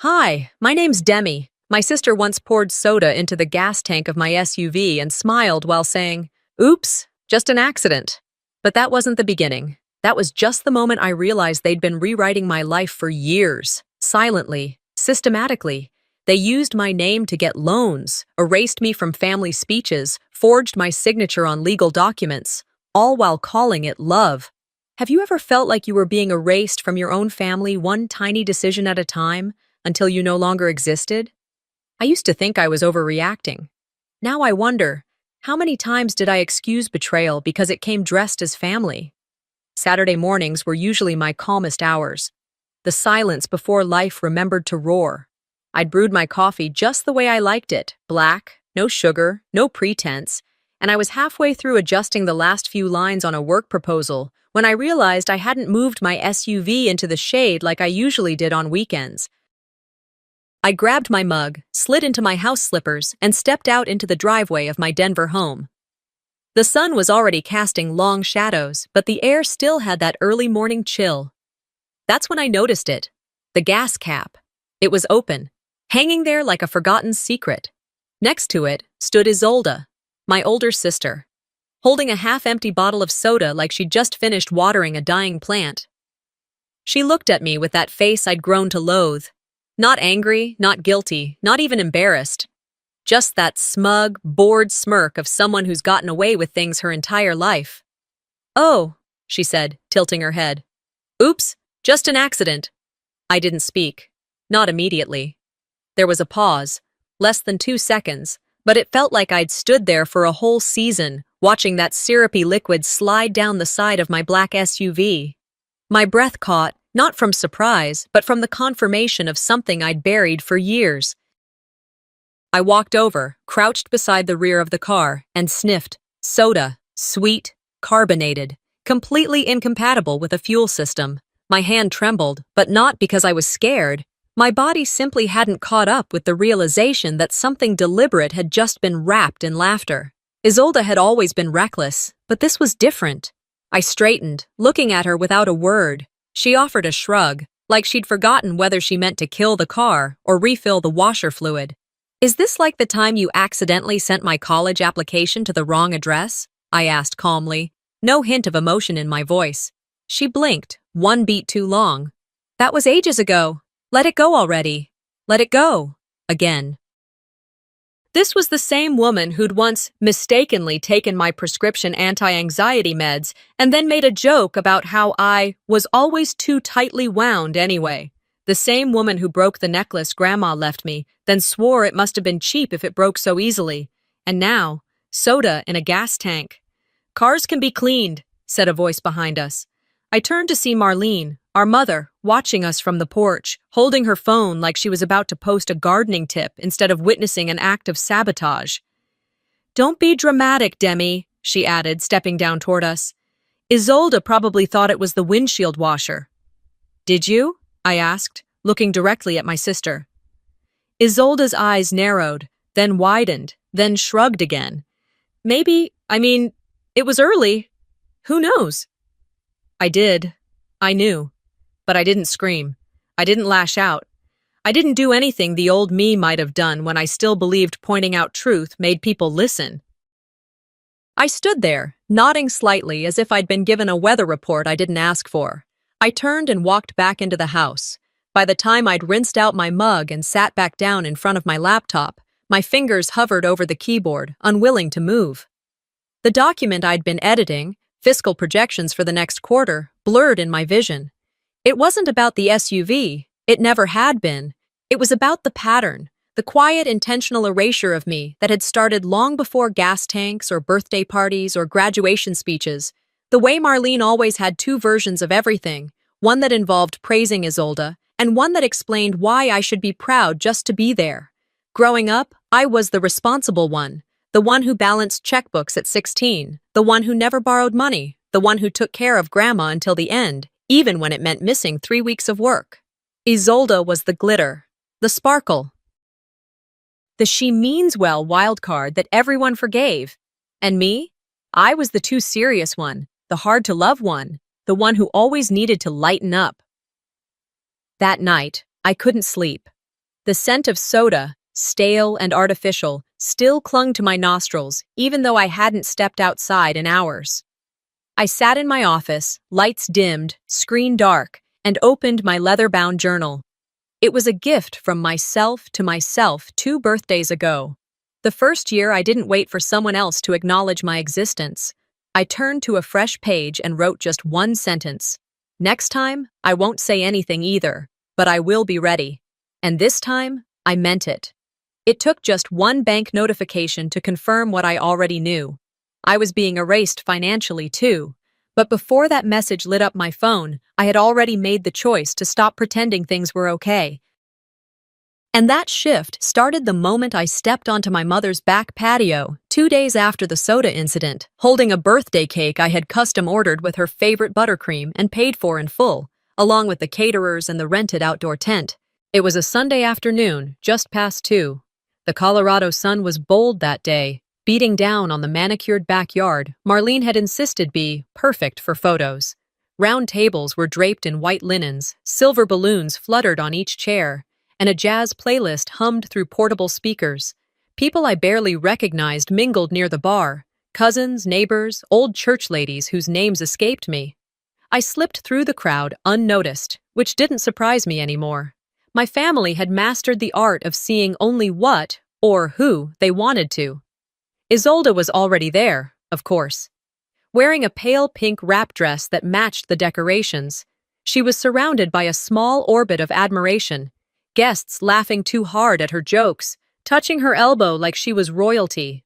Hi, my name's Demi. My sister once poured soda into the gas tank of my SUV and smiled while saying, "Oops, just an accident." But that wasn't the beginning. That was just the moment I realized they'd been rewriting my life for years, silently, systematically. They used my name to get loans, erased me from family speeches, forged my signature on legal documents, all while calling it love. Have you ever felt like you were being erased from your own family one tiny decision at a time, until you no longer existed? I used to think I was overreacting. Now I wonder, how many times did I excuse betrayal because it came dressed as family? Saturday mornings were usually my calmest hours, the silence before life remembered to roar. I'd brewed my coffee just the way I liked it, black, no sugar, no pretense, and I was halfway through adjusting the last few lines on a work proposal when I realized I hadn't moved my SUV into the shade like I usually did on weekends. I grabbed my mug, slid into my house slippers, and stepped out into the driveway of my Denver home. The sun was already casting long shadows, but the air still had that early morning chill. That's when I noticed it. The gas cap. It was open, hanging there like a forgotten secret. Next to it stood Isolde, my older sister, holding a half-empty bottle of soda like she'd just finished watering a dying plant. She looked at me with that face I'd grown to loathe. Not angry, not guilty, not even embarrassed. Just that smug, bored smirk of someone who's gotten away with things her entire life. "Oh," she said, tilting her head. "Oops, just an accident." I didn't speak. Not immediately. There was a pause, less than 2 seconds, but it felt like I'd stood there for a whole season, watching that syrupy liquid slide down the side of my black SUV. My breath caught, not from surprise, but from the confirmation of something I'd buried for years. I walked over, crouched beside the rear of the car, and sniffed. Soda, sweet, carbonated, completely incompatible with a fuel system. My hand trembled, but not because I was scared. My body simply hadn't caught up with the realization that something deliberate had just been wrapped in laughter. Isolde had always been reckless, but this was different. I straightened, looking at her without a word. She offered a shrug, like she'd forgotten whether she meant to kill the car or refill the washer fluid. "Is this like the time you accidentally sent my college application to the wrong address?" I asked calmly, no hint of emotion in my voice. She blinked, one beat too long. "That was ages ago. Let it go already. Let it go." Again. This was the same woman who'd once mistakenly taken my prescription anti-anxiety meds and then made a joke about how I was always too tightly wound anyway. The same woman who broke the necklace Grandma left me, then swore it must have been cheap if it broke so easily. And now, soda in a gas tank. "Cars can be cleaned," said a voice behind us. I turned to see Marlene, our mother, watching us from the porch, holding her phone like she was about to post a gardening tip instead of witnessing an act of sabotage. "Don't be dramatic, Demi," she added, stepping down toward us. "Isolde probably thought it was the windshield washer." "Did you?" I asked, looking directly at my sister. Isolde's eyes narrowed, then widened, then shrugged again. It was early. Who knows?" I did. I knew. But I didn't scream. I didn't lash out. I didn't do anything the old me might have done when I still believed pointing out truth made people listen. I stood there, nodding slightly as if I'd been given a weather report I didn't ask for. I turned and walked back into the house. By the time I'd rinsed out my mug and sat back down in front of my laptop, my fingers hovered over the keyboard, unwilling to move. The document I'd been editing, fiscal projections for the next quarter, blurred in my vision. It wasn't about the SUV. It never had been. It was about the pattern, the quiet, intentional erasure of me that had started long before gas tanks or birthday parties or graduation speeches. The way Marlene always had two versions of everything, one that involved praising Isolde, and one that explained why I should be proud just to be there. Growing up, I was the responsible one, the one who balanced checkbooks at 16, the one who never borrowed money, the one who took care of Grandma until the end, even when it meant missing 3 weeks of work. Isolde was the glitter, the sparkle, the she means well wildcard that everyone forgave. And me? I was the too serious one, the hard-to-love one, the one who always needed to lighten up. That night, I couldn't sleep. The scent of soda, stale and artificial, still clung to my nostrils, even though I hadn't stepped outside in hours. I sat in my office, lights dimmed, screen dark, and opened my leather-bound journal. It was a gift from myself to myself 2 birthdays ago. The first year I didn't wait for someone else to acknowledge my existence. I turned to a fresh page and wrote just 1 sentence. Next time, I won't say anything either, but I will be ready. And this time, I meant it. It took just 1 bank notification to confirm what I already knew. I was being erased financially too. But before that message lit up my phone, I had already made the choice to stop pretending things were okay. And that shift started the moment I stepped onto my mother's back patio, 2 days after the soda incident, holding a birthday cake I had custom ordered with her favorite buttercream and paid for in full, along with the caterers and the rented outdoor tent. It was a Sunday afternoon, just past 2. The Colorado sun was bold that day, beating down on the manicured backyard Marlene had insisted be perfect for photos. Round tables were draped in white linens, silver balloons fluttered on each chair, and a jazz playlist hummed through portable speakers. People I barely recognized mingled near the bar, cousins, neighbors, old church ladies whose names escaped me. I slipped through the crowd unnoticed, which didn't surprise me anymore. My family had mastered the art of seeing only what, or who, they wanted to. Isolde was already there, of course. Wearing a pale pink wrap dress that matched the decorations, she was surrounded by a small orbit of admiration, guests laughing too hard at her jokes, touching her elbow like she was royalty.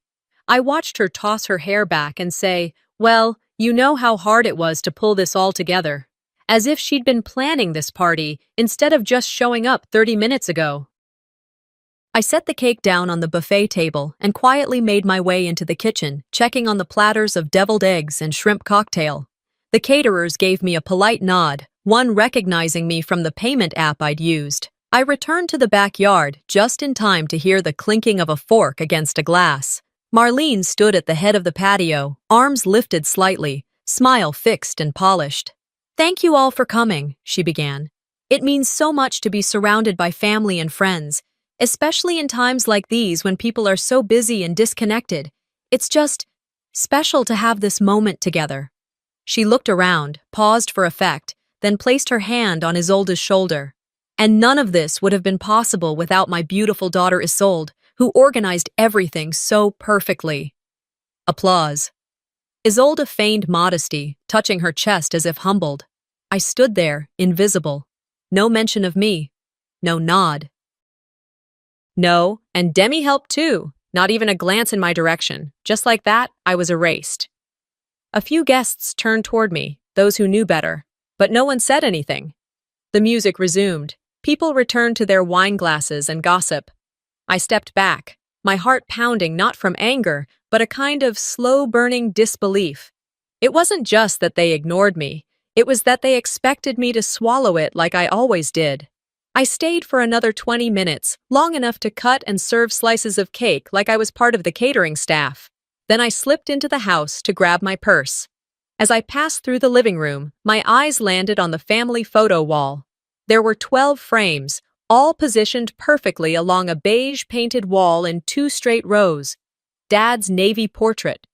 I watched her toss her hair back and say, "Well, you know how hard it was to pull this all together," as if she'd been planning this party instead of just showing up 30 minutes ago. I set the cake down on the buffet table and quietly made my way into the kitchen, checking on the platters of deviled eggs and shrimp cocktail. The caterers gave me a polite nod, one recognizing me from the payment app I'd used. I returned to the backyard just in time to hear the clinking of a fork against a glass. Marlene stood at the head of the patio, arms lifted slightly, smile fixed and polished. "Thank you all for coming," she began. "It means so much to be surrounded by family and friends, especially in times like these when people are so busy and disconnected. It's just special to have this moment together." She looked around, paused for effect, then placed her hand on Isolde's shoulder. "And none of this would have been possible without my beautiful daughter Isolde, who organized everything so perfectly." Applause. Isolde feigned modesty, touching her chest as if humbled. I stood there, invisible. No mention of me. No nod. No, and Demi helped too. Not even a glance in my direction. Just like that, I was erased. A few guests turned toward me, those who knew better, but no one said anything. The music resumed. People returned to their wine glasses and gossip. I stepped back, my heart pounding not from anger, but a kind of slow-burning disbelief. It wasn't just that they ignored me, it was that they expected me to swallow it like I always did. I stayed for another 20 minutes, long enough to cut and serve slices of cake like I was part of the catering staff. Then I slipped into the house to grab my purse. As I passed through the living room, my eyes landed on the family photo wall. There were 12 frames, all positioned perfectly along a beige-painted wall in 2 straight rows. Dad's Navy portrait,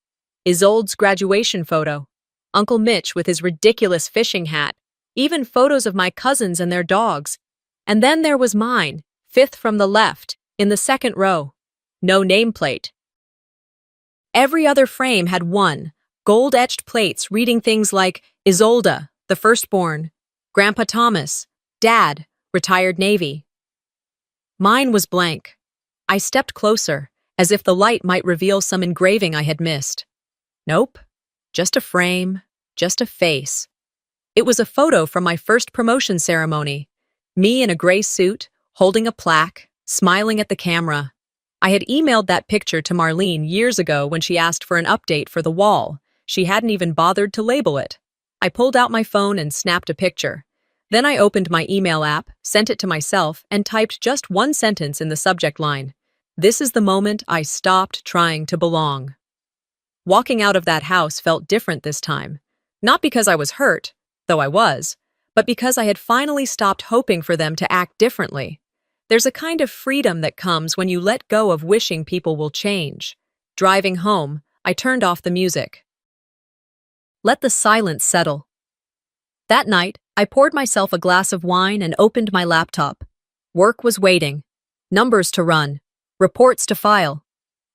Isolde's graduation photo, Uncle Mitch with his ridiculous fishing hat, even photos of my cousins and their dogs. And then there was mine, 5th from the left, in the 2nd row. No nameplate. Every other frame had one, gold-etched plates reading things like Isolde, the firstborn, Grandpa Thomas, Dad, retired Navy. Mine was blank. I stepped closer, as if the light might reveal some engraving I had missed. Nope. Just a frame, just a face. It was a photo from my first promotion ceremony. Me in a gray suit, holding a plaque, smiling at the camera. I had emailed that picture to Marlene years ago when she asked for an update for the wall. She hadn't even bothered to label it. I pulled out my phone and snapped a picture. Then I opened my email app, sent it to myself, and typed just 1 sentence in the subject line. This is the moment I stopped trying to belong. Walking out of that house felt different this time. Not because I was hurt, though I was, but because I had finally stopped hoping for them to act differently. There's a kind of freedom that comes when you let go of wishing people will change. Driving home, I turned off the music. Let the silence settle. That night, I poured myself a glass of wine and opened my laptop. Work was waiting. Numbers to run. Reports to file.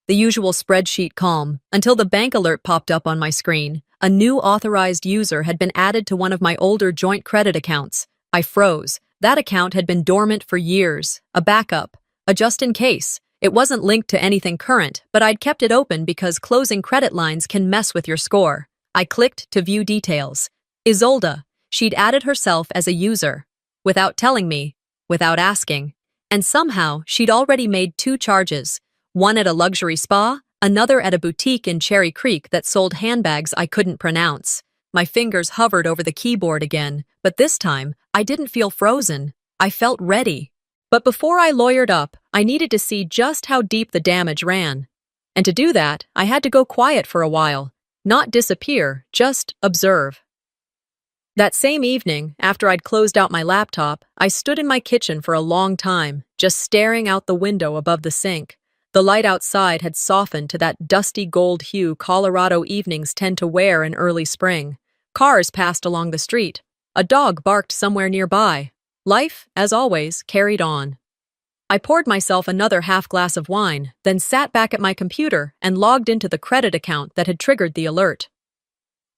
The usual spreadsheet calm, until the bank alert popped up on my screen. A new authorized user had been added to one of my older joint credit accounts. I froze. That account had been dormant for years. A backup. A just in case. It wasn't linked to anything current, but I'd kept it open because closing credit lines can mess with your score. I clicked to view details. Isolde. She'd added herself as a user. Without telling me. Without asking. And somehow, she'd already made 2 charges. One at a luxury spa, another at a boutique in Cherry Creek that sold handbags I couldn't pronounce. My fingers hovered over the keyboard again, but this time, I didn't feel frozen. I felt ready. But before I lawyered up, I needed to see just how deep the damage ran. And to do that, I had to go quiet for a while. Not disappear, just observe. That same evening, after I'd closed out my laptop, I stood in my kitchen for a long time, just staring out the window above the sink. The light outside had softened to that dusty gold hue Colorado evenings tend to wear in early spring. Cars passed along the street. A dog barked somewhere nearby. Life, as always, carried on. I poured myself another half glass of wine, then sat back at my computer and logged into the credit account that had triggered the alert.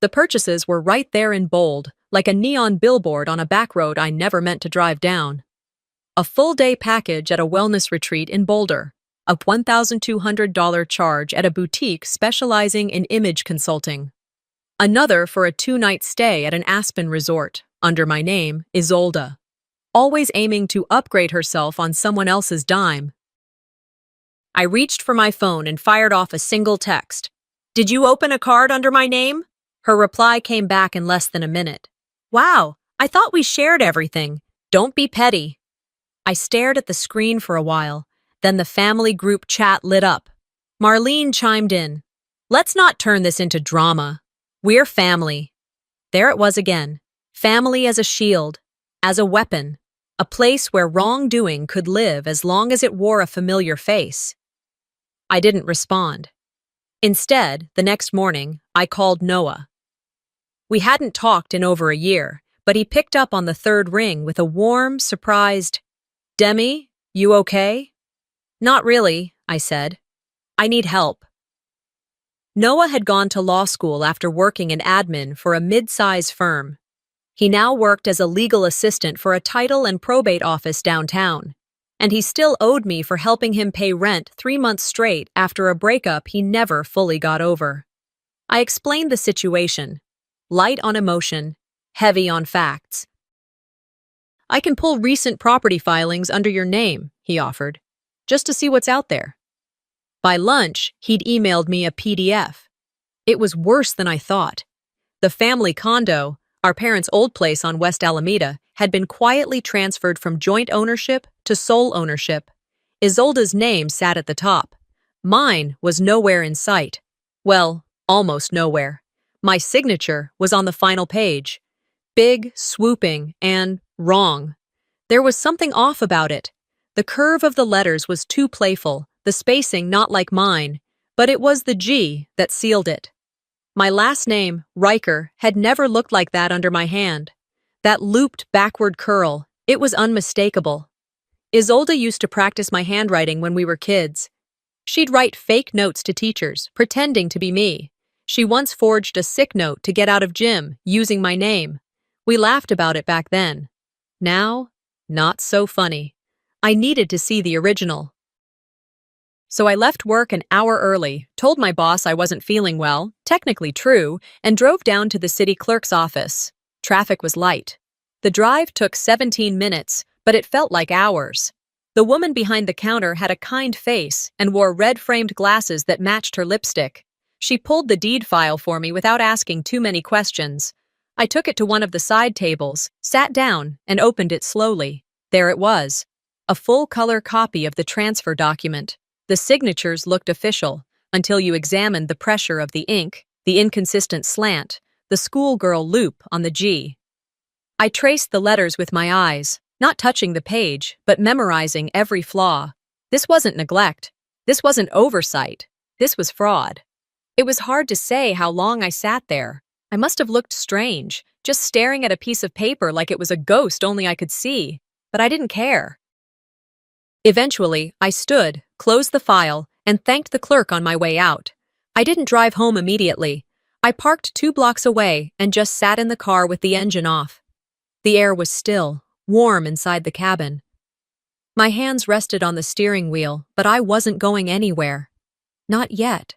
The purchases were right there in bold, like a neon billboard on a back road I never meant to drive down. A full-day package at a wellness retreat in Boulder. A $1,200 charge at a boutique specializing in image consulting. Another for a 2-night stay at an Aspen resort, under my name, Isolde. Always aiming to upgrade herself on someone else's dime. I reached for my phone and fired off a single text. "Did you open a card under my name?" Her reply came back in less than a minute. "Wow, I thought we shared everything. Don't be petty." I stared at the screen for a while. Then the family group chat lit up. Marlene chimed in. "Let's not turn this into drama. We're family." There it was again. Family as a shield, as a weapon, a place where wrongdoing could live as long as it wore a familiar face. I didn't respond. Instead, the next morning, I called Noah. We hadn't talked in over a year, but he picked up on the third ring with a warm, surprised, "Demi, you okay?" "Not really," I said. "I need help." Noah had gone to law school after working in admin for a mid-size firm. He now worked as a legal assistant for a title and probate office downtown, and he still owed me for helping him pay rent 3 months straight after a breakup he never fully got over. I explained the situation. Light on emotion, heavy on facts. "I can pull recent property filings under your name," he offered, "just to see what's out there." By lunch, he'd emailed me a PDF. It was worse than I thought. The family condo, our parents' old place on West Alameda, had been quietly transferred from joint ownership to sole ownership. Isolde's name sat at the top. Mine was nowhere in sight. Well, almost nowhere. My signature was on the final page. Big, swooping, and wrong. There was something off about it. The curve of the letters was too playful, the spacing not like mine, but it was the G that sealed it. My last name, Riker, had never looked like that under my hand. That looped backward curl, it was unmistakable. Isolde used to practice my handwriting when we were kids. She'd write fake notes to teachers, pretending to be me. She once forged a sick note to get out of gym, using my name. We laughed about it back then. Now, not so funny. I needed to see the original. So I left work an hour early, told my boss I wasn't feeling well, technically true, and drove down to the city clerk's office. Traffic was light. The drive took 17 minutes, but it felt like hours. The woman behind the counter had a kind face and wore red-framed glasses that matched her lipstick. She pulled the deed file for me without asking too many questions. I took it to one of the side tables, sat down, and opened it slowly. There it was. A full-color copy of the transfer document. The signatures looked official, until you examined the pressure of the ink, the inconsistent slant, the schoolgirl loop on the G. I traced the letters with my eyes. Not touching the page, but memorizing every flaw. This wasn't neglect. This wasn't oversight. This was fraud. It was hard to say how long I sat there. I must have looked strange, just staring at a piece of paper like it was a ghost only I could see. But I didn't care. Eventually, I stood, closed the file, and thanked the clerk on my way out. I didn't drive home immediately. I parked 2 blocks away and just sat in the car with the engine off. The air was still, warm inside the cabin. My hands rested on the steering wheel, but I wasn't going anywhere. Not yet.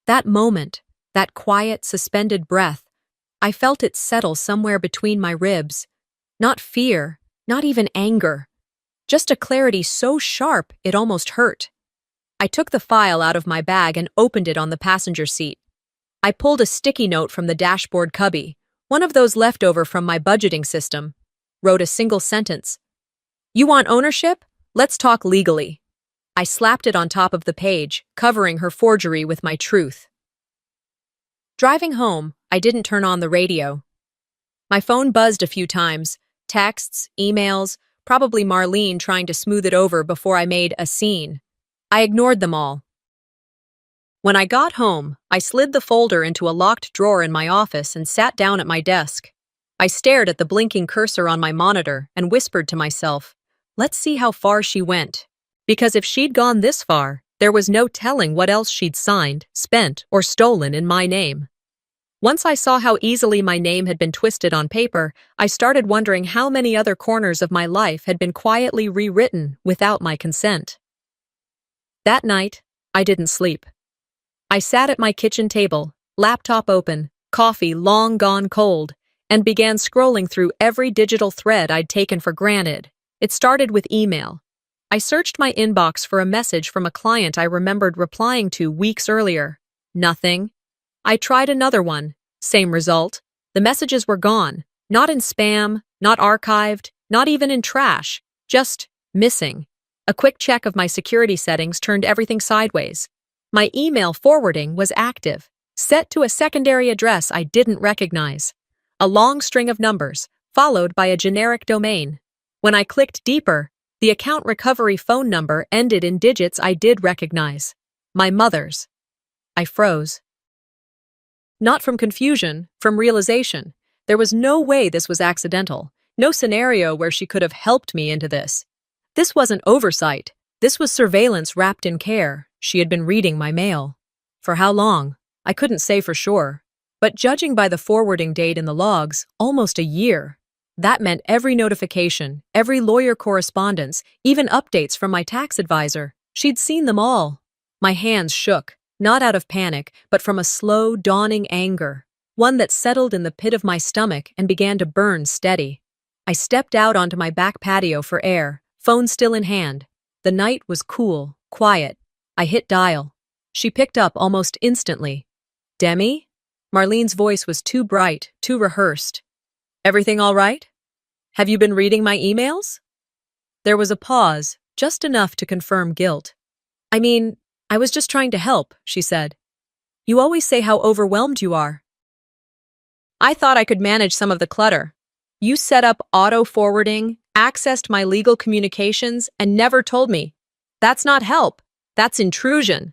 That moment, that quiet, suspended breath, I felt it settle somewhere between my ribs. Not fear, not even anger. Just a clarity so sharp it almost hurt. I took the file out of my bag and opened it on the passenger seat. I pulled a sticky note from the dashboard cubby, one of those left over from my budgeting system, wrote a single sentence. "You want ownership? Let's talk legally." I slapped it on top of the page, covering her forgery with my truth. Driving home, I didn't turn on the radio. My phone buzzed a few times, texts, emails, probably Marlene trying to smooth it over before I made a scene. I ignored them all. When I got home, I slid the folder into a locked drawer in my office and sat down at my desk. I stared at the blinking cursor on my monitor and whispered to myself, let's see how far she went. Because if she'd gone this far, there was no telling what else she'd signed, spent, or stolen in my name. Once I saw how easily my name had been twisted on paper, I started wondering how many other corners of my life had been quietly rewritten without my consent. That night, I didn't sleep. I sat at my kitchen table, laptop open, coffee long gone cold, and began scrolling through every digital thread I'd taken for granted. It started with email. I searched my inbox for a message from a client I remembered replying to weeks earlier. Nothing. I tried another one. Same result. The messages were gone. Not in spam, not archived, not even in trash. Just missing. A quick check of my security settings turned everything sideways. My email forwarding was active, set to a secondary address I didn't recognize. A long string of numbers, followed by a generic domain. When I clicked deeper, the account recovery phone number ended in digits I did recognize. My mother's. I froze. Not from confusion, from realization. There was no way this was accidental. No scenario where she could have helped me into this. This wasn't oversight. This was surveillance wrapped in care. She had been reading my mail. For how long? I couldn't say for sure. But judging by the forwarding date in the logs, almost a year. That meant every notification, every lawyer correspondence, even updates from my tax advisor. She'd seen them all. My hands shook, not out of panic, but from a slow, dawning anger, one that settled in the pit of my stomach and began to burn steady. I stepped out onto my back patio for air, phone still in hand. The night was cool, quiet. I hit dial. She picked up almost instantly. Demi? Marlene's voice was too bright, too rehearsed. Everything all right? Have you been reading my emails? There was a pause, just enough to confirm guilt. I was just trying to help, she said. You always say how overwhelmed you are. I thought I could manage some of the clutter. You set up auto-forwarding, accessed my legal communications, and never told me. That's not help. That's intrusion.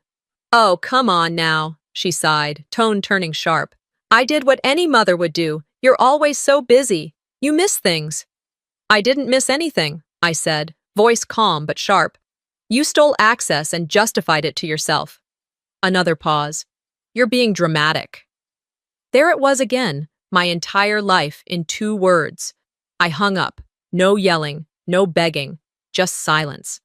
Oh, come on now, she sighed, tone turning sharp. I did what any mother would do. You're always so busy. You miss things. I didn't miss anything, I said, voice calm but sharp. You stole access and justified it to yourself. Another pause. You're being dramatic. There it was again, my entire life in 2 words. I hung up. No yelling, no begging, just silence.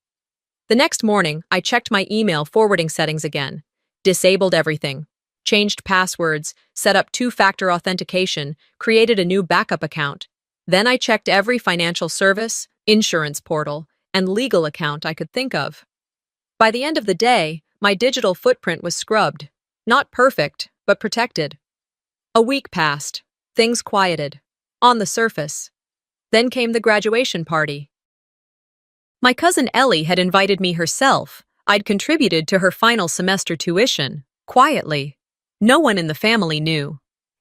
The next morning, I checked my email forwarding settings again. Disabled everything. Changed passwords, set up 2-factor authentication, created a new backup account. Then I checked every financial service, insurance portal, and legal account I could think of. By the end of the day, my digital footprint was scrubbed. Not perfect, but protected. A week passed. Things quieted. On the surface. Then came the graduation party. My cousin Ellie had invited me herself. I'd contributed to her final semester tuition, quietly. No one in the family knew.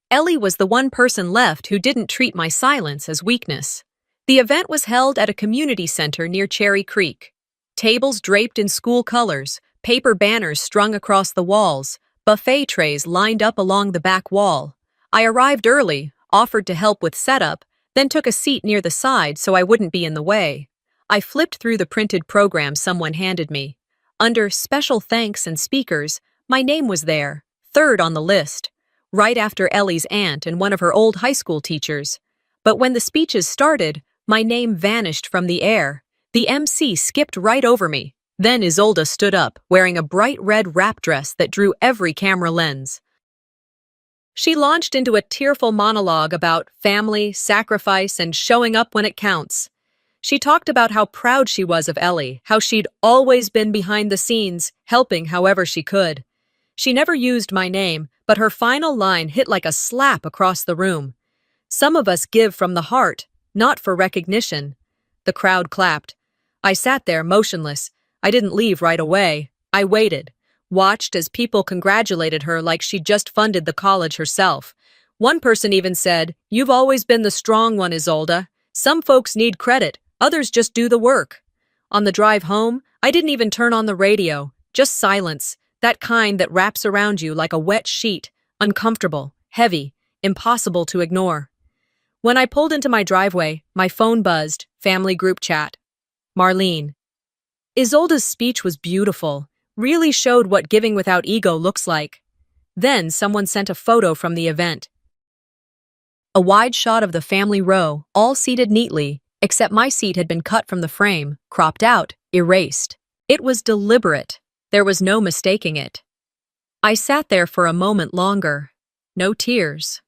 Ellie was the one person left who didn't treat my silence as weakness. The event was held at a community center near Cherry Creek. Tables draped in school colors, paper banners strung across the walls, buffet trays lined up along the back wall. I arrived early, offered to help with setup, then took a seat near the side so I wouldn't be in the way. I flipped through the printed program someone handed me. Under special thanks and speakers, my name was there, third on the list, right after Ellie's aunt and one of her old high school teachers. But when the speeches started, my name vanished from the air. The MC skipped right over me. Then Isolde stood up, wearing a bright red wrap dress that drew every camera lens. She launched into a tearful monologue about family, sacrifice, and showing up when it counts. She talked about how proud she was of Ellie, how she'd always been behind the scenes, helping however she could. She never used my name, but her final line hit like a slap across the room. Some of us give from the heart, not for recognition. The crowd clapped. I sat there motionless. I didn't leave right away. I waited, watched as people congratulated her like she'd just funded the college herself. One person even said, "You've always been the strong one, Isolde. Some folks need credit, others just do the work." On the drive home, I didn't even turn on the radio, just silence, that kind that wraps around you like a wet sheet, uncomfortable, heavy, impossible to ignore. When I pulled into my driveway, my phone buzzed, family group chat. Marlene. Isolde's speech was beautiful, really showed what giving without ego looks like. Then someone sent a photo from the event. A wide shot of the family row, all seated neatly, except my seat had been cut from the frame, cropped out, erased. It was deliberate. There was no mistaking it. I sat there for a moment longer. No tears.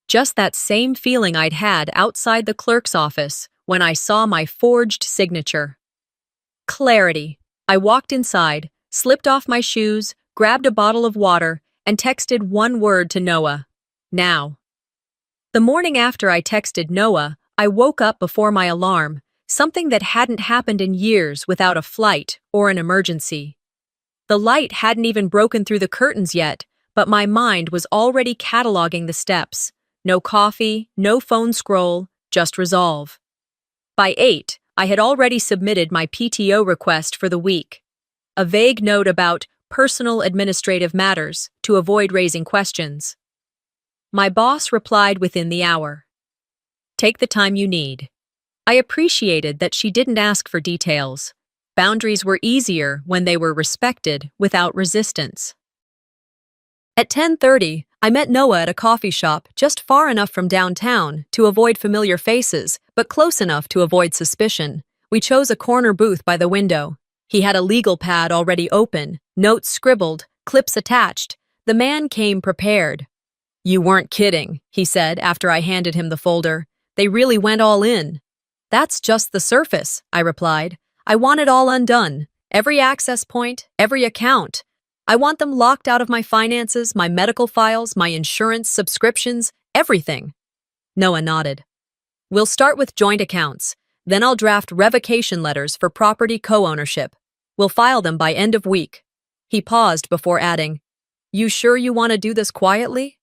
Just that same feeling I'd had outside the clerk's office when I saw my forged signature. Clarity. I walked inside, slipped off my shoes, grabbed a bottle of water, and texted one word to Noah. Now. The morning after I texted Noah, I woke up before my alarm, something that hadn't happened in years without a flight or an emergency. The light hadn't even broken through the curtains yet, but my mind was already cataloging the steps. No coffee, no phone scroll, just resolve. By 8, I had already submitted my PTO request for the week. A vague note about personal administrative matters to avoid raising questions. My boss replied within the hour. Take the time you need. I appreciated that she didn't ask for details. Boundaries were easier when they were respected without resistance. At 10:30, I met Noah at a coffee shop just far enough from downtown to avoid familiar faces, but close enough to avoid suspicion. We chose a corner booth by the window. He had a legal pad already open, notes scribbled, clips attached. The man came prepared. "You weren't kidding," he said after I handed him the folder. "They really went all in." "That's just the surface," I replied. "I want it all undone. Every access point, every account. I want them locked out of my finances, my medical files, my insurance, subscriptions, everything." Noah nodded. "We'll start with joint accounts. Then I'll draft revocation letters for property co-ownership. We'll file them by end of week." He paused before adding, "You sure you want to do this quietly?"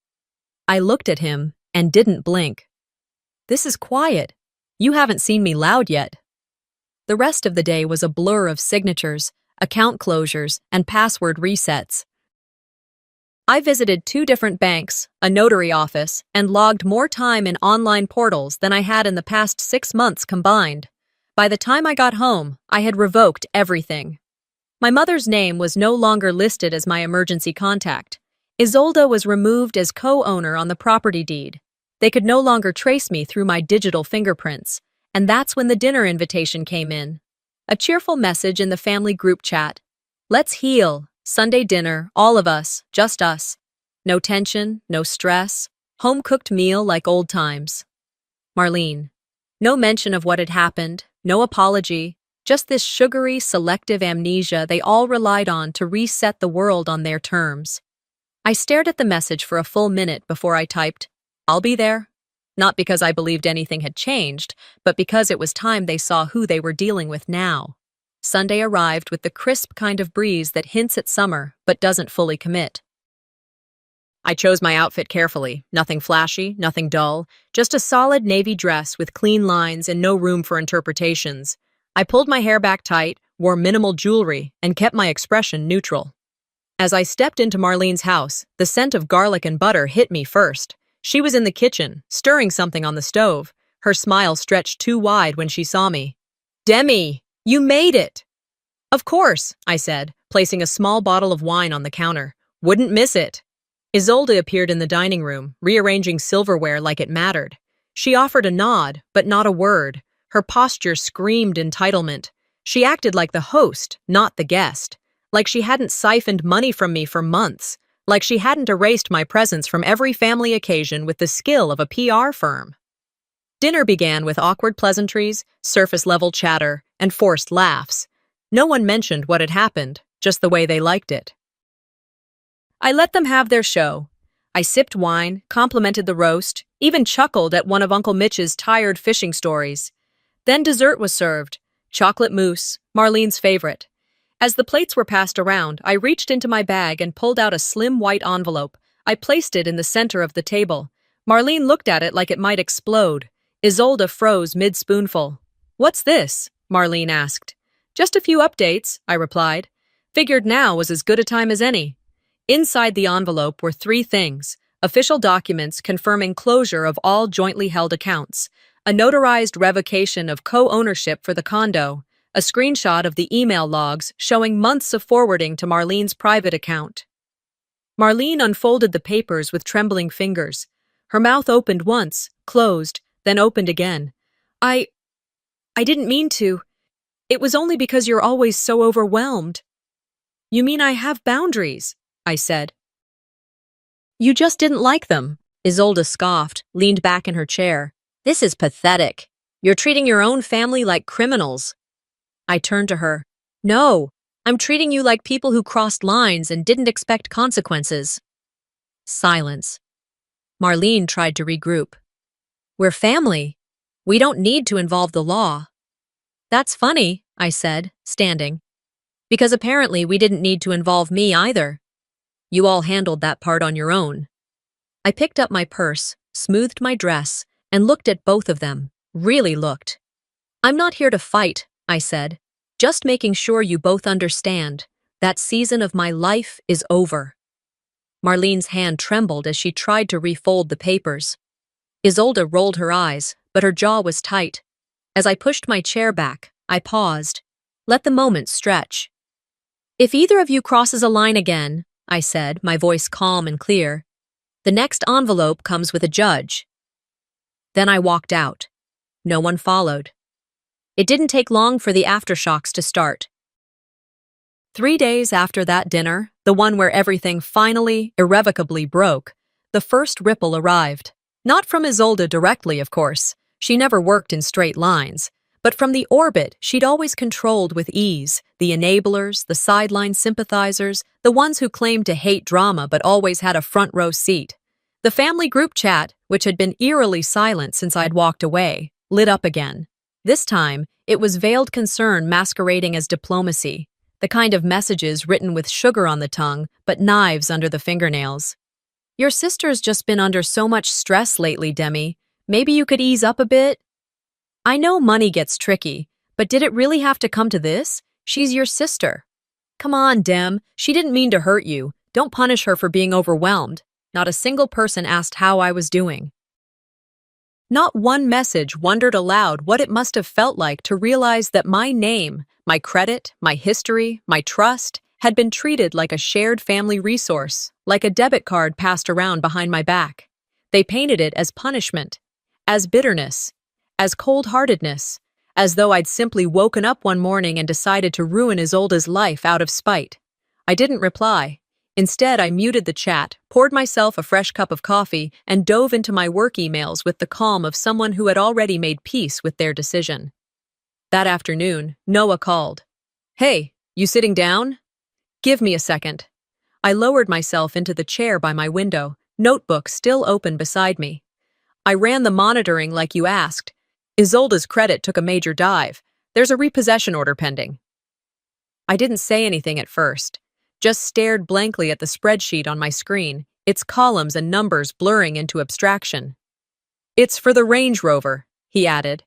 I looked at him and didn't blink. "This is quiet. You haven't seen me loud yet." The rest of the day was a blur of signatures, account closures, and password resets. I visited 2 different banks, a notary office, and logged more time in online portals than I had in the past 6 months combined. By the time I got home, I had revoked everything. My mother's name was no longer listed as my emergency contact. Isolde was removed as co-owner on the property deed. They could no longer trace me through my digital fingerprints, and that's when the dinner invitation came in. A cheerful message in the family group chat. "Let's heal. Sunday dinner, all of us, just us. No tension, no stress. Home-cooked meal like old times." Marlene. No mention of what had happened, no apology, just this sugary, selective amnesia they all relied on to reset the world on their terms. I stared at the message for a full minute before I typed, "I'll be there." Not because I believed anything had changed, but because it was time they saw who they were dealing with now. Sunday arrived with the crisp kind of breeze that hints at summer but doesn't fully commit. I chose my outfit carefully. Nothing flashy, nothing dull, just a solid navy dress with clean lines and no room for interpretations. I pulled my hair back tight, wore minimal jewelry, and kept my expression neutral. As I stepped into Marlene's house, the scent of garlic and butter hit me first. She was in the kitchen, stirring something on the stove. Her smile stretched too wide when she saw me. "Demi, you made it!" "Of course," I said, placing a small bottle of wine on the counter. "Wouldn't miss it." Isolde appeared in the dining room, rearranging silverware like it mattered. She offered a nod, but not a word. Her posture screamed entitlement. She acted like the host, not the guest. Like she hadn't siphoned money from me for months. Like she hadn't erased my presence from every family occasion with the skill of a PR firm. Dinner began with awkward pleasantries, surface-level chatter, and forced laughs. No one mentioned what had happened, just the way they liked it. I let them have their show. I sipped wine, complimented the roast, even chuckled at one of Uncle Mitch's tired fishing stories. Then dessert was served, chocolate mousse, Marlene's favorite. As the plates were passed around, I reached into my bag and pulled out a slim white envelope. I placed it in the center of the table. Marlene looked at it like it might explode. Isolde froze mid-spoonful. "What's this?" Marlene asked. "Just a few updates," I replied. Figured now was as good a time as any. Inside the envelope were 3 things: official documents confirming closure of all jointly held accounts, a notarized revocation of co-ownership for the condo, a screenshot of the email logs showing months of forwarding to Marlene's private account. Marlene unfolded the papers with trembling fingers. Her mouth opened once, closed, then opened again. I didn't mean to. It was only because you're always so overwhelmed." "You mean I have boundaries?" I said. "You just didn't like them." Isolde scoffed, leaned back in her chair. "This is pathetic. You're treating your own family like criminals." I turned to her. "No, I'm treating you like people who crossed lines and didn't expect consequences." Silence. Marlene tried to regroup. "We're family. We don't need to involve the law." "That's funny," I said, standing. "Because apparently we didn't need to involve me either. You all handled that part on your own." I picked up my purse, smoothed my dress, and looked at both of them. Really looked. "I'm not here to fight," I said. "Just making sure you both understand. That season of my life is over." Marlene's hand trembled as she tried to refold the papers. Isolde rolled her eyes, but her jaw was tight. As I pushed my chair back, I paused. Let the moment stretch. "If either of you crosses a line again," I said, my voice calm and clear, "the next envelope comes with a judge." Then I walked out. No one followed. It didn't take long for the aftershocks to start. 3 days after that dinner, the one where everything finally, irrevocably broke, the first ripple arrived. Not from Isolde directly, of course. She never worked in straight lines. But from the orbit she'd always controlled with ease, the enablers, the sideline sympathizers, the ones who claimed to hate drama but always had a front-row seat. The family group chat, which had been eerily silent since I'd walked away, lit up again. This time, it was veiled concern masquerading as diplomacy, the kind of messages written with sugar on the tongue but knives under the fingernails. "Your sister's just been under so much stress lately, Demi. Maybe you could ease up a bit? I know money gets tricky, but did it really have to come to this? She's your sister. Come on, Dem. She didn't mean to hurt you. Don't punish her for being overwhelmed." Not a single person asked how I was doing. Not one message wondered aloud what it must have felt like to realize that my name, my credit, my history, my trust, had been treated like a shared family resource, like a debit card passed around behind my back. They painted it as punishment, as bitterness, as cold-heartedness, as though I'd simply woken up one morning and decided to ruin Isolde's life out of spite. I didn't reply. Instead, I muted the chat, poured myself a fresh cup of coffee, and dove into my work emails with the calm of someone who had already made peace with their decision. That afternoon, Noah called. "Hey, you sitting down?" "Give me a second." I lowered myself into the chair by my window, notebook still open beside me. "I ran the monitoring like you asked. Isolde's credit took a major dive. There's a repossession order pending." I didn't say anything at first, just stared blankly at the spreadsheet on my screen, its columns and numbers blurring into abstraction. "It's for the Range Rover," he added.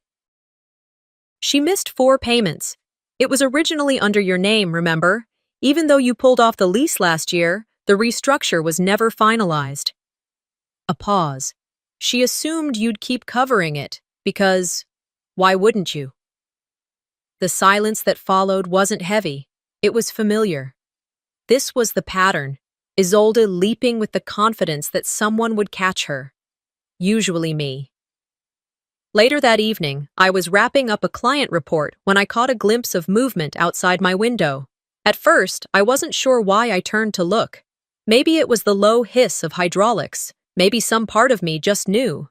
"She missed 4 payments. It was originally under your name, remember? Even though you pulled off the lease last year, the restructure was never finalized." A pause. She assumed you'd keep covering it, because why wouldn't you? The silence that followed wasn't heavy. It was familiar. This was the pattern, Isolde leaping with the confidence that someone would catch her. Usually me. Later that evening, I was wrapping up a client report when I caught a glimpse of movement outside my window. At first, I wasn't sure why I turned to look. Maybe it was the low hiss of hydraulics. Maybe some part of me just knew.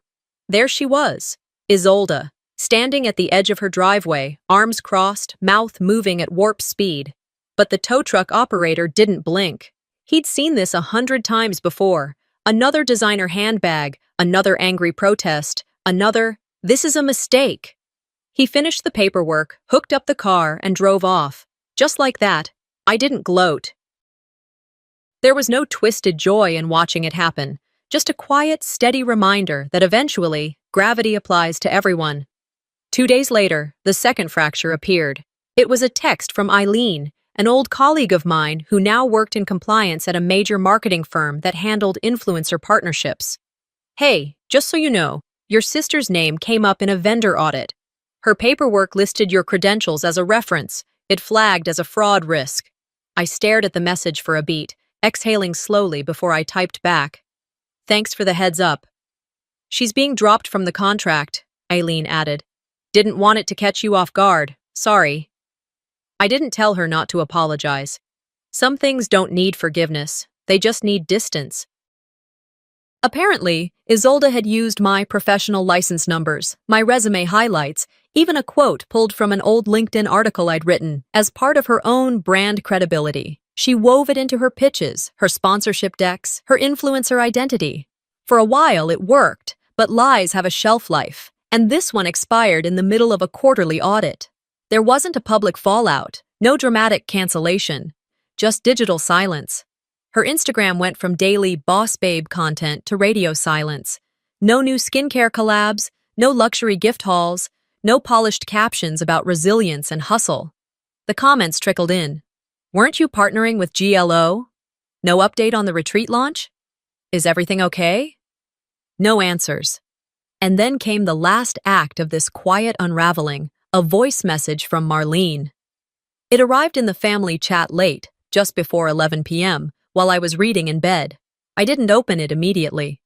There she was, Isolde, standing at the edge of her driveway, arms crossed, mouth moving at warp speed. But the tow truck operator didn't blink. He'd seen this 100 times before. Another designer handbag, another angry protest, another, "This is a mistake." He finished the paperwork, hooked up the car, and drove off. Just like that, I didn't gloat. There was no twisted joy in watching it happen, just a quiet, steady reminder that eventually, gravity applies to everyone. 2 days later, the second fracture appeared. It was a text from Eileen, an old colleague of mine who now worked in compliance at a major marketing firm that handled influencer partnerships. "Hey, just so you know, your sister's name came up in a vendor audit. Her paperwork listed your credentials as a reference. It flagged as a fraud risk." I stared at the message for a beat, exhaling slowly before I typed back. "Thanks for the heads up." "She's being dropped from the contract," Eileen added. "Didn't want it to catch you off guard. Sorry." I didn't tell her not to apologize. Some things don't need forgiveness, they just need distance. Apparently, Isolde had used my professional license numbers, my resume highlights, even a quote pulled from an old LinkedIn article I'd written, as part of her own brand credibility. She wove it into her pitches, her sponsorship decks, her influencer identity. For a while, it worked, but lies have a shelf life, and this one expired in the middle of a quarterly audit. There wasn't a public fallout, no dramatic cancellation, just digital silence. Her Instagram went from daily boss babe content to radio silence. No new skincare collabs, no luxury gift hauls, no polished captions about resilience and hustle. The comments trickled in. "Weren't you partnering with GLO? No update on the retreat launch? Is everything okay?" No answers. And then came the last act of this quiet unraveling, a voice message from Marlene. It arrived in the family chat late, just before 11 p.m., while I was reading in bed. I didn't open it immediately.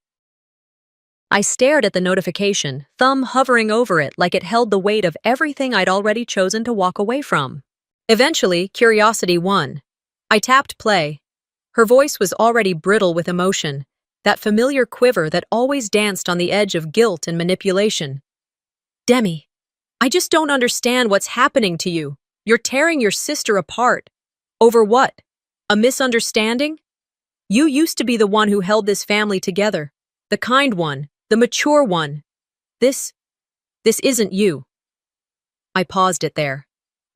I stared at the notification, thumb hovering over it like it held the weight of everything I'd already chosen to walk away from. Eventually, curiosity won. I tapped play. Her voice was already brittle with emotion, that familiar quiver that always danced on the edge of guilt and manipulation. "Demi, I just don't understand what's happening to you. You're tearing your sister apart. Over what? A misunderstanding? You used to be the one who held this family together. The kind one, the mature one. This isn't you." I paused it there.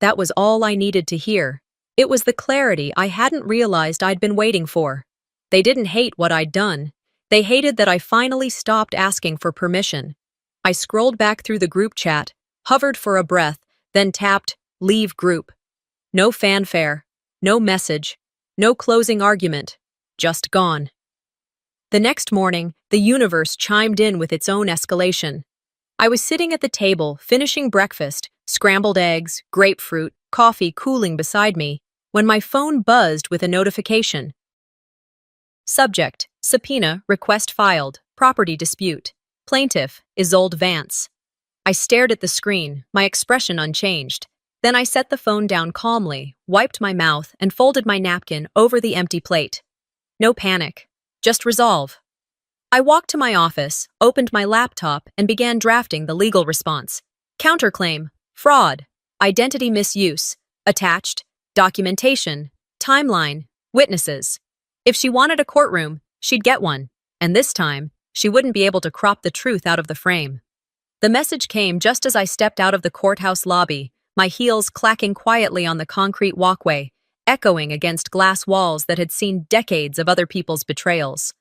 That was all I needed to hear. It was the clarity I hadn't realized I'd been waiting for. They didn't hate what I'd done. They hated that I finally stopped asking for permission. I scrolled back through the group chat, hovered for a breath, then tapped leave group. No fanfare, no message, no closing argument, just gone. The next morning, the universe chimed in with its own escalation. I was sitting at the table, finishing breakfast, scrambled eggs, grapefruit, coffee cooling beside me, when my phone buzzed with a notification. Subject, subpoena, request filed, property dispute. Plaintiff, Isolde Vance. I stared at the screen, my expression unchanged. Then I set the phone down calmly, wiped my mouth, and folded my napkin over the empty plate. No panic, just resolve. I walked to my office, opened my laptop, and began drafting the legal response. Counterclaim, fraud, identity misuse, attached, documentation, timeline, witnesses. If she wanted a courtroom, she'd get one, and this time, she wouldn't be able to crop the truth out of the frame. The message came just as I stepped out of the courthouse lobby, my heels clacking quietly on the concrete walkway, echoing against glass walls that had seen decades of other people's betrayals.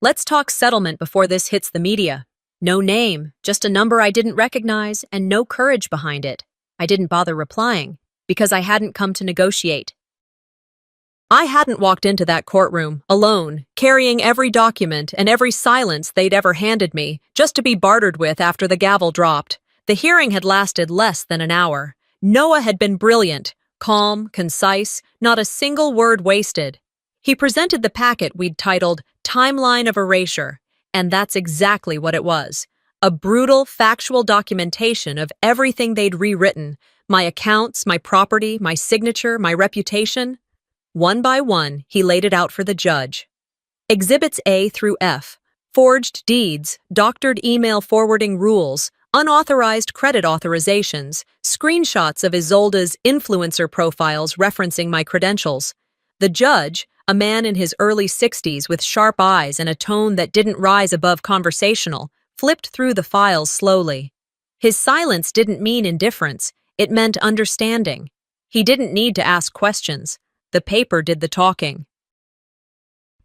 Let's talk settlement before this hits the media. No name, just a number I didn't recognize, and no courage behind it. I didn't bother replying, because I hadn't come to negotiate. I hadn't walked into that courtroom, alone, carrying every document and every silence they'd ever handed me, just to be bartered with after the gavel dropped. The hearing had lasted less than an hour. Noah had been brilliant, calm, concise, not a single word wasted. He presented the packet we'd titled Timeline of Erasure, and that's exactly what it was. A brutal, factual documentation of everything they'd rewritten, my accounts, my property, my signature, my reputation. One by one, he laid it out for the judge. Exhibits A through F, forged deeds, doctored email forwarding rules, unauthorized credit authorizations, screenshots of Isolde's influencer profiles referencing my credentials. The judge, a man in his early 60s with sharp eyes and a tone that didn't rise above conversational, flipped through the files slowly. His silence didn't mean indifference, it meant understanding. He didn't need to ask questions. The paper did the talking.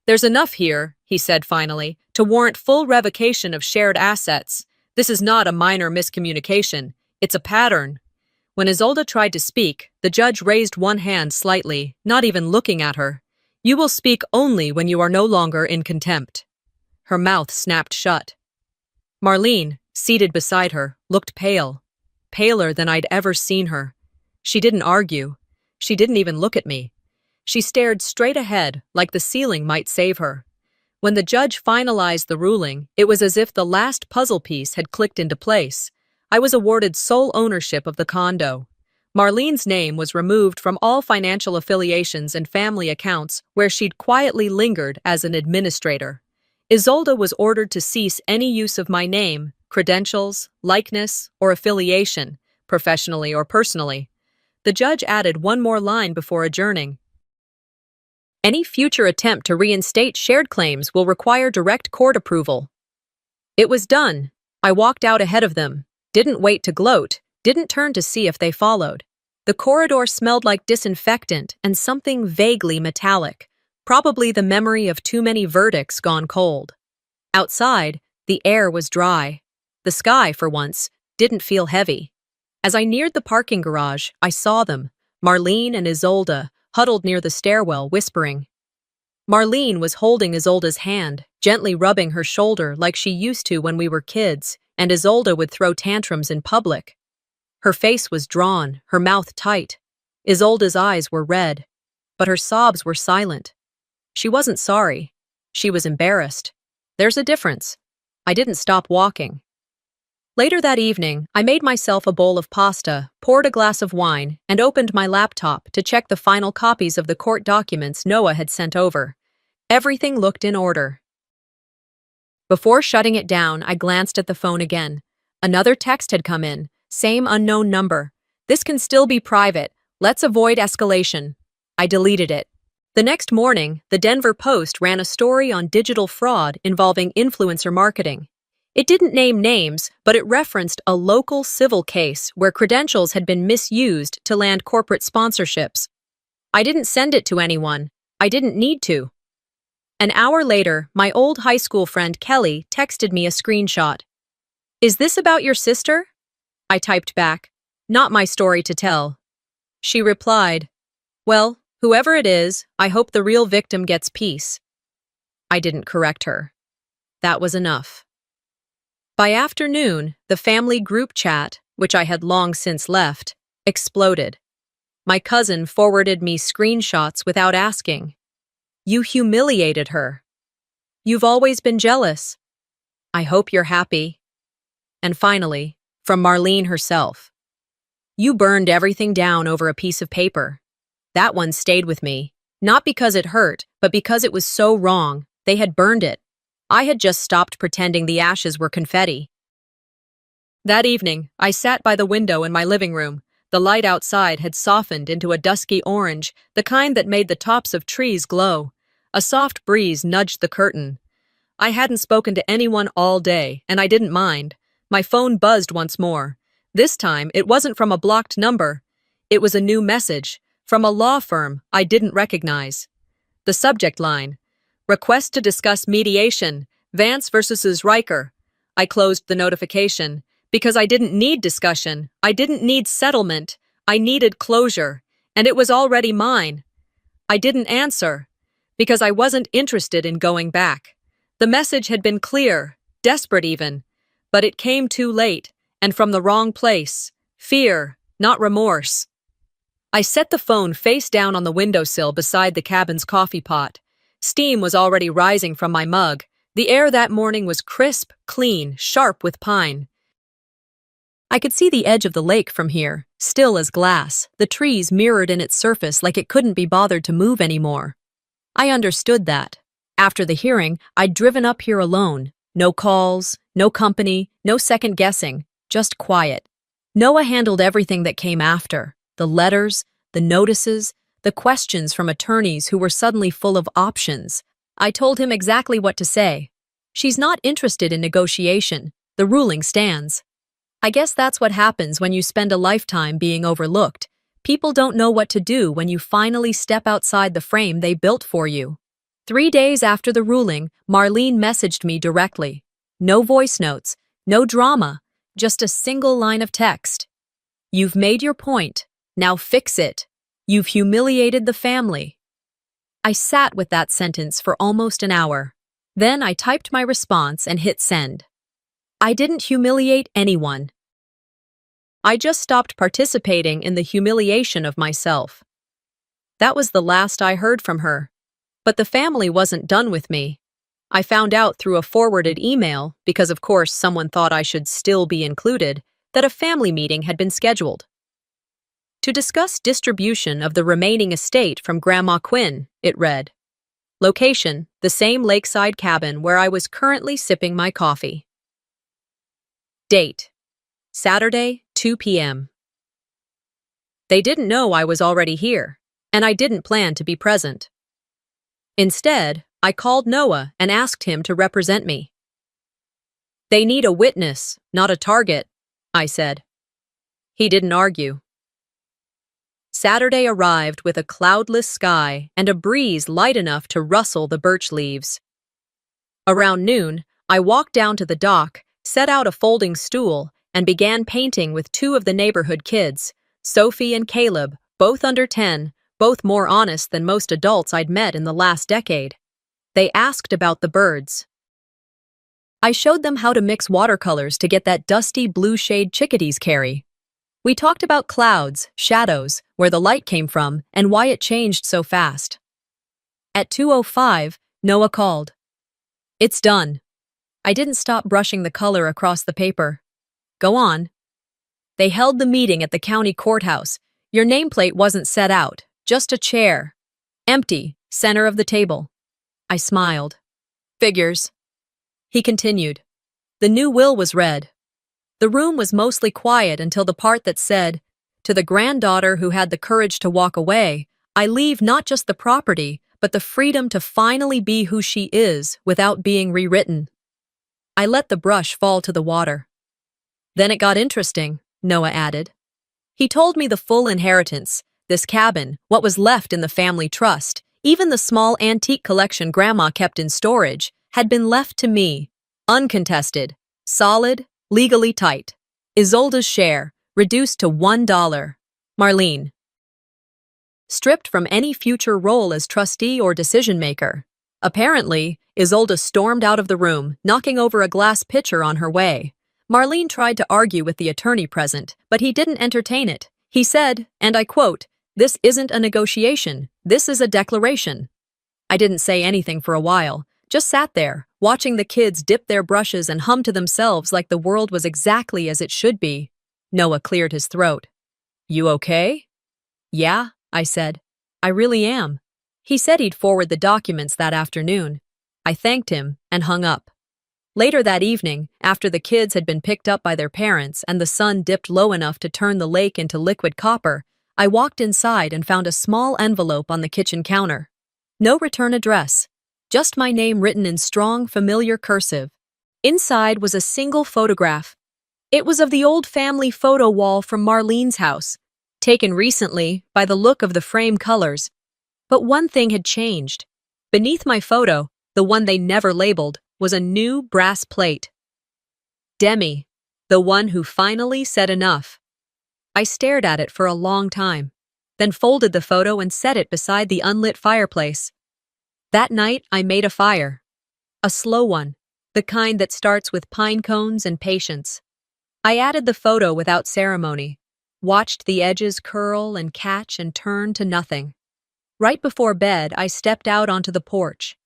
"There's enough here," he said finally, "to warrant full revocation of shared assets. This is not a minor miscommunication. It's a pattern." When Isolde tried to speak, the judge raised one hand slightly, not even looking at her. "You will speak only when you are no longer in contempt." Her mouth snapped shut. Marlene, seated beside her, looked pale. Paler than I'd ever seen her. She didn't argue. She didn't even look at me. She stared straight ahead, like the ceiling might save her. When the judge finalized the ruling, it was as if the last puzzle piece had clicked into place. I was awarded sole ownership of the condo. Marlene's name was removed from all financial affiliations and family accounts where she'd quietly lingered as an administrator. Isolde was ordered to cease any use of my name, credentials, likeness, or affiliation, professionally or personally. The judge added one more line before adjourning. Any future attempt to reinstate shared claims will require direct court approval. It was done. I walked out ahead of them, didn't wait to gloat, didn't turn to see if they followed. The corridor smelled like disinfectant and something vaguely metallic, probably the memory of too many verdicts gone cold. Outside, the air was dry. The sky, for once, didn't feel heavy. As I neared the parking garage, I saw them, Marlene and Isolde, huddled near the stairwell, whispering. Marlene was holding Isolde's hand, gently rubbing her shoulder like she used to when we were kids, and Isolde would throw tantrums in public. Her face was drawn, her mouth tight. Isolde's eyes were red, but her sobs were silent. She wasn't sorry. She was embarrassed. There's a difference. I didn't stop walking. Later that evening, I made myself a bowl of pasta, poured a glass of wine, and opened my laptop to check the final copies of the court documents Noah had sent over. Everything looked in order. Before shutting it down, I glanced at the phone again. Another text had come in, same unknown number. "This can still be private. Let's avoid escalation." I deleted it. The next morning, the Denver Post ran a story on digital fraud involving influencer marketing. It didn't name names, but it referenced a local civil case where credentials had been misused to land corporate sponsorships. I didn't send it to anyone. I didn't need to. An hour later, my old high school friend Kelly texted me a screenshot. "Is this about your sister?" I typed back, "Not my story to tell." She replied, "Well, whoever it is, I hope the real victim gets peace." I didn't correct her. That was enough. By afternoon, the family group chat, which I had long since left, exploded. My cousin forwarded me screenshots without asking. "You humiliated her. You've always been jealous. I hope you're happy." And finally, from Marlene herself. "You burned everything down over a piece of paper." That one stayed with me, not because it hurt, but because it was so wrong. They had burned it. I had just stopped pretending the ashes were confetti. That evening, I sat by the window in my living room. The light outside had softened into a dusky orange, the kind that made the tops of trees glow. A soft breeze nudged the curtain. I hadn't spoken to anyone all day, and I didn't mind. My phone buzzed once more. This time, it wasn't from a blocked number. It was a new message, from a law firm I didn't recognize. The subject line: Request to discuss mediation, Vance versus Riker. I closed the notification because I didn't need discussion. I didn't need settlement. I needed closure, and it was already mine. I didn't answer because I wasn't interested in going back. The message had been clear, desperate even, but it came too late and from the wrong place. Fear, not remorse. I set the phone face down on the windowsill beside the cabin's coffee pot. Steam was already rising from my mug. The air that morning was crisp, clean, sharp with pine. I could see the edge of the lake from here, still as glass, the trees mirrored in its surface like it couldn't be bothered to move anymore. I understood that. After the hearing, I'd driven up here alone. No calls, no company, no second guessing, just quiet. Noah handled everything that came after. The letters, the notices, the questions from attorneys who were suddenly full of options. I told him exactly what to say. She's not interested in negotiation. The ruling stands. I guess that's what happens when you spend a lifetime being overlooked. People don't know what to do when you finally step outside the frame they built for you. 3 days after the ruling, Marlene messaged me directly. No voice notes, no drama, just a single line of text. You've made your point. Now fix it. You've humiliated the family. I sat with that sentence for almost an hour. Then I typed my response and hit send. I didn't humiliate anyone. I just stopped participating in the humiliation of myself. That was the last I heard from her. But the family wasn't done with me. I found out through a forwarded email, because of course someone thought I should still be included, that a family meeting had been scheduled. To discuss distribution of the remaining estate from Grandma Quinn, it read. Location, the same lakeside cabin where I was currently sipping my coffee. Date, Saturday, 2 p.m. They didn't know I was already here, and I didn't plan to be present. Instead, I called Noah and asked him to represent me. They need a witness, not a target, I said. He didn't argue. Saturday arrived with a cloudless sky and a breeze light enough to rustle the birch leaves. Around noon, I walked down to the dock, set out a folding stool, and began painting with 2 of the neighborhood kids, Sophie and Caleb, both under 10, both more honest than most adults I'd met in the last decade. They asked about the birds. I showed them how to mix watercolors to get that dusty blue shade chickadees carry. We talked about clouds, shadows, where the light came from, and why it changed so fast. At 2:05, Noah called. It's done. I didn't stop brushing the color across the paper. Go on. They held the meeting at the county courthouse. Your nameplate wasn't set out, just a chair. Empty, center of the table. I smiled. Figures. He continued. The new will was read. The room was mostly quiet until the part that said, to the granddaughter who had the courage to walk away, I leave not just the property, but the freedom to finally be who she is without being rewritten. I let the brush fall to the water. Then it got interesting, Noah added. He told me the full inheritance, this cabin, what was left in the family trust, even the small antique collection Grandma kept in storage, had been left to me, uncontested, solid, legally tight. Isolde's share, reduced to $1. Marlene. Stripped from any future role as trustee or decision-maker. Apparently, Isolde stormed out of the room, knocking over a glass pitcher on her way. Marlene tried to argue with the attorney present, but he didn't entertain it. He said, and I quote, "This isn't a negotiation, this is a declaration." I didn't say anything for a while, just sat there, watching the kids dip their brushes and hum to themselves like the world was exactly as it should be. Noah cleared his throat. You okay? Yeah, I said. I really am. He said he'd forward the documents that afternoon. I thanked him and hung up. Later that evening, after the kids had been picked up by their parents and the sun dipped low enough to turn the lake into liquid copper, I walked inside and found a small envelope on the kitchen counter. No return address. Just my name written in strong, familiar cursive. Inside was a single photograph. It was of the old family photo wall from Marlene's house, taken recently by the look of the frame colors. But one thing had changed. Beneath my photo, the one they never labeled, was a new brass plate. Demi, the one who finally said enough. I stared at it for a long time, then folded the photo and set it beside the unlit fireplace. That night, I made a fire. A slow one, the kind that starts with pine cones and patience. I added the photo without ceremony, watched the edges curl and catch and turn to nothing. Right before bed, I stepped out onto the porch.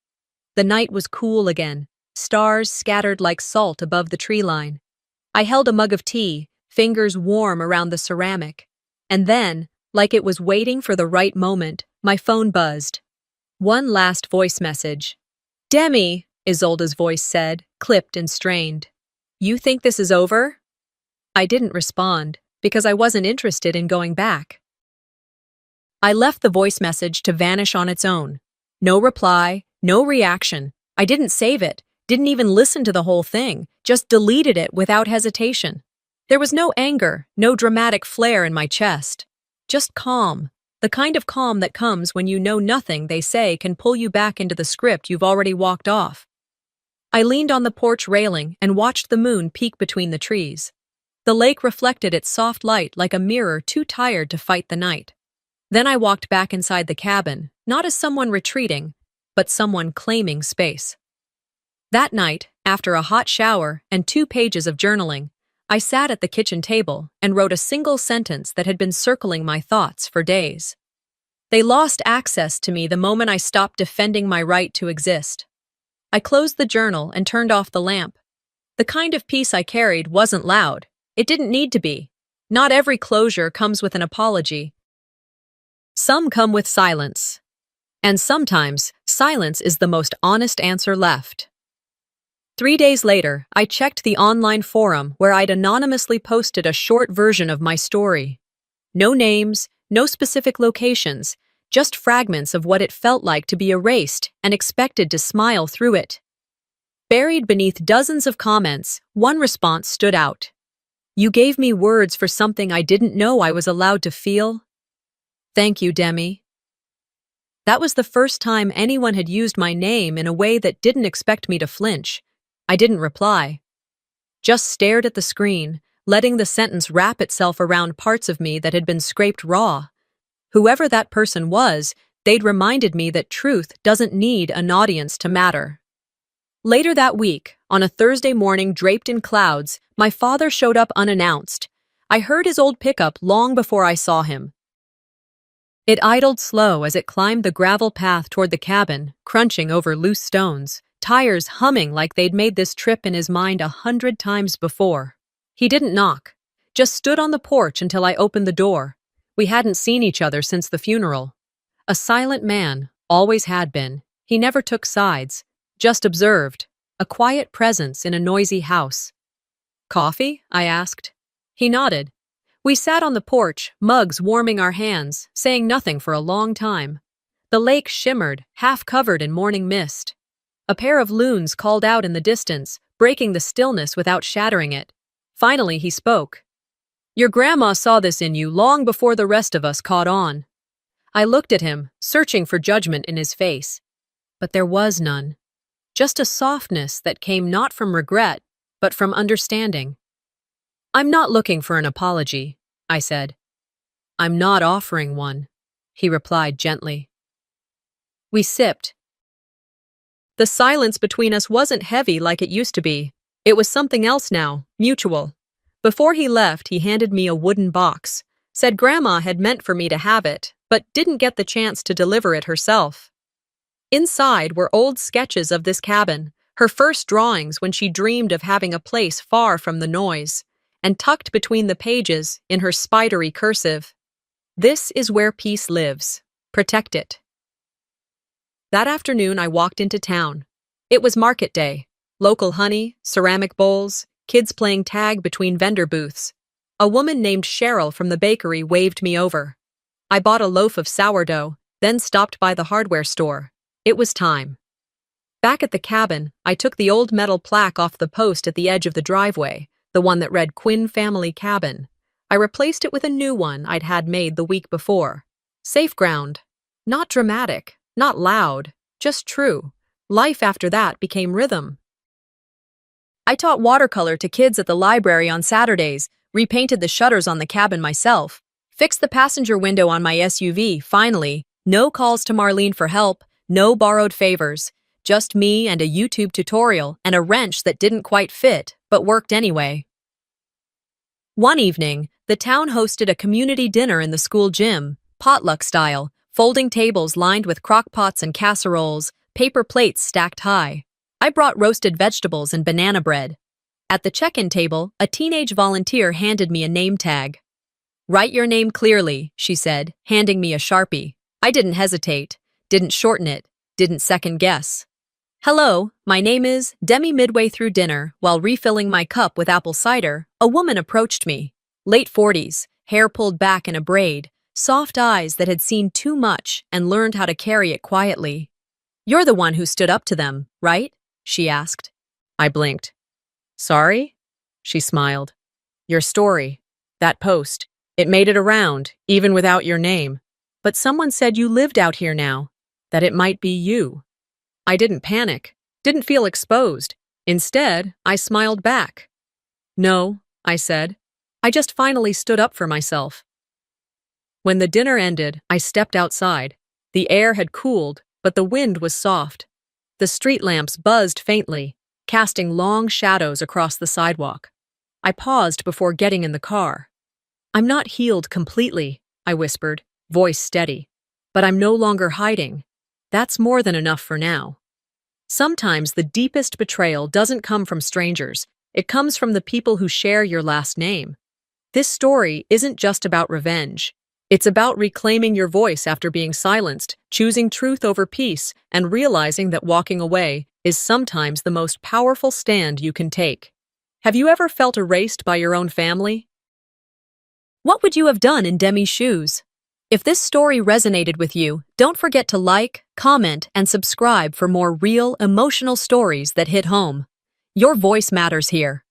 The night was cool again, stars scattered like salt above the tree line. I held a mug of tea, fingers warm around the ceramic. And then, like it was waiting for the right moment, my phone buzzed. One last voice message. "Demi," Isolde's voice said, clipped and strained. "You think this is over?" I didn't respond, because I wasn't interested in going back. I left the voice message to vanish on its own. No reply, no reaction. I didn't save it, didn't even listen to the whole thing, just deleted it without hesitation. There was no anger, no dramatic flare in my chest. Just calm, the kind of calm that comes when you know nothing they say can pull you back into the script you've already walked off. I leaned on the porch railing and watched the moon peek between the trees. The lake reflected its soft light like a mirror too tired to fight the night. Then I walked back inside the cabin, not as someone retreating, but someone claiming space. That night, after a hot shower and 2 pages of journaling, I sat at the kitchen table and wrote a single sentence that had been circling my thoughts for days. They lost access to me the moment I stopped defending my right to exist. I closed the journal and turned off the lamp. The kind of peace I carried wasn't loud. It didn't need to be. Not every closure comes with an apology. Some come with silence. And sometimes, silence is the most honest answer left. 3 days later, I checked the online forum where I'd anonymously posted a short version of my story. No names, no specific locations, just fragments of what it felt like to be erased and expected to smile through it. Buried beneath dozens of comments, one response stood out. "You gave me words for something I didn't know I was allowed to feel. Thank you, Demi." That was the first time anyone had used my name in a way that didn't expect me to flinch. I didn't reply. Just stared at the screen, letting the sentence wrap itself around parts of me that had been scraped raw. Whoever that person was, they'd reminded me that truth doesn't need an audience to matter. Later that week, on a Thursday morning draped in clouds, my father showed up unannounced. I heard his old pickup long before I saw him. It idled slow as it climbed the gravel path toward the cabin, crunching over loose stones, tires humming like they'd made this trip in his mind 100 times before. He didn't knock, just stood on the porch until I opened the door. We hadn't seen each other since the funeral. A silent man, always had been. He never took sides, just observed, a quiet presence in a noisy house. "Coffee?" I asked. He nodded. We sat on the porch, mugs warming our hands, saying nothing for a long time. The lake shimmered, half covered in morning mist. A pair of loons called out in the distance, breaking the stillness without shattering it. Finally, he spoke. "Your grandma saw this in you long before the rest of us caught on." I looked at him, searching for judgment in his face. But there was none. Just a softness that came not from regret, but from understanding. "I'm not looking for an apology," I said. "I'm not offering one," he replied gently. We sipped. The silence between us wasn't heavy like it used to be. It was something else now, mutual. Before he left, he handed me a wooden box, said Grandma had meant for me to have it, but didn't get the chance to deliver it herself. Inside were old sketches of this cabin, her first drawings when she dreamed of having a place far from the noise, and tucked between the pages, in her spidery cursive, "This is where peace lives. Protect it." That afternoon I walked into town. It was market day. Local honey, ceramic bowls, kids playing tag between vendor booths. A woman named Cheryl from the bakery waved me over. I bought a loaf of sourdough, then stopped by the hardware store. It was time. Back at the cabin, I took the old metal plaque off the post at the edge of the driveway, the one that read Quinn Family Cabin. I replaced it with a new one I'd had made the week before. Safe ground. Not dramatic, not loud, just true. Life after that became rhythm. I taught watercolor to kids at the library on Saturdays, repainted the shutters on the cabin myself, fixed the passenger window on my SUV, finally. No calls to Marlene for help, no borrowed favors, just me and a YouTube tutorial and a wrench that didn't quite fit, but worked anyway. One evening, the town hosted a community dinner in the school gym, potluck style, folding tables lined with crock pots and casseroles, paper plates stacked high. I brought roasted vegetables and banana bread. At the check-in table, a teenage volunteer handed me a name tag. "Write your name clearly," she said, handing me a Sharpie. I didn't hesitate, didn't shorten it, didn't second guess. "Hello, my name is..." Demi. Midway through dinner, while refilling my cup with apple cider, a woman approached me. Late 40s, hair pulled back in a braid, soft eyes that had seen too much and learned how to carry it quietly. "You're the one who stood up to them, right?" she asked. I blinked. "Sorry?" She smiled. "Your story, that post, it made it around, even without your name. But someone said you lived out here now, that it might be you." I didn't panic, didn't feel exposed. Instead, I smiled back. "No," I said. "I just finally stood up for myself." When the dinner ended, I stepped outside. The air had cooled, but the wind was soft. The street lamps buzzed faintly, casting long shadows across the sidewalk. I paused before getting in the car. "I'm not healed completely," I whispered, voice steady. "But I'm no longer hiding. That's more than enough for now." Sometimes the deepest betrayal doesn't come from strangers. It comes from the people who share your last name. This story isn't just about revenge. It's about reclaiming your voice after being silenced, choosing truth over peace, and realizing that walking away is sometimes the most powerful stand you can take. Have you ever felt erased by your own family? What would you have done in Demi's shoes? If this story resonated with you, don't forget to like, comment, and subscribe for more real, emotional stories that hit home. Your voice matters here.